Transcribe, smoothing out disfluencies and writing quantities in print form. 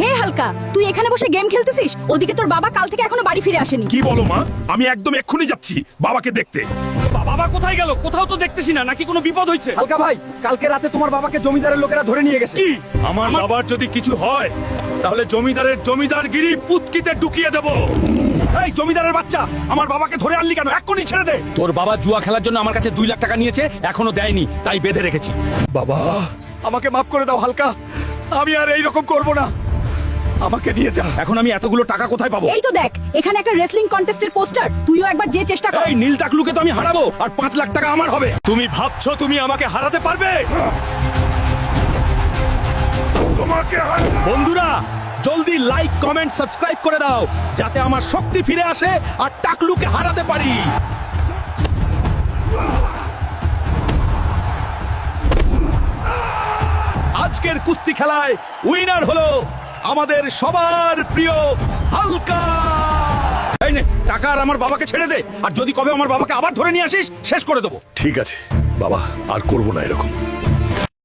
হে হালকা, তুই এখানে বসে গেম খেলতেছিস? ওদিকে তোর বাবা কাল থেকে এখনো বাড়ি ফিরে আসেনি। কি বলো মা? আমি একদম এক্ষুনি যাচ্ছি বাবাকে দেখতে। বাবা কোথায় গেল? কোথাও তো দেখতেছি না, নাকি কোনো বিপদ হয়েছে? হালকা ভাই, কালকে রাতে তোমার বাবাকে জমিদারের লোকেরা ধরে নিয়ে গেছে। কি আমার বাবার যদি কিছু হয় তাহলে জমিদারের জমিদারগিরি পুতকিতে ঢুকিয়ে দেব। এই জমিদারের বাচ্চা, আমার বাবাকে ধরে আনলি কেন? এক্ষুনি ছেড়ে দে। তোর বাবা জুয়া খেলার জন্য আমার কাছে 2 লাখ টাকা নিয়েছে, এখনো দেয়নি, তাই বেঁধে রেখেছি। বাবা, আমাকে মাফ করে দাও হালকা, আমি আর এই রকম করব না। আমাকে নিয়ে যা। এখন আমি এতগুলো টাকা কোথায় পাবো? এই তো দেখ, এখানে একটা রেসলিং কন্টেস্টের পোস্টার, তুইও একবার যে চেষ্টা কর। এই নীল টাকলুকে তো আমি হারাবো আর 5 লাখ টাকা আমার হবে। তুমি ভাবছো তুমি আমাকে হারাতে পারবে? তোমাকে বন্ধুরা, জলদি লাইক কমেন্ট সাবস্ক্রাইব করে দাও যাতে আমার শক্তি ফিরে আসে আর টাকলুকে হারাতে পারি। আজকের কুস্তি খেলায় উইনার হলো আমাদের সবার প্রিয় হালকা। এই নে টাকা আর আমার বাবাকে ছেড়ে দে, আর যদি কবে আমার বাবাকে আবার ধরে নিয়ে আসিস শেষ করে দেবো। ঠিক আছে বাবা, আর করব না এরকম।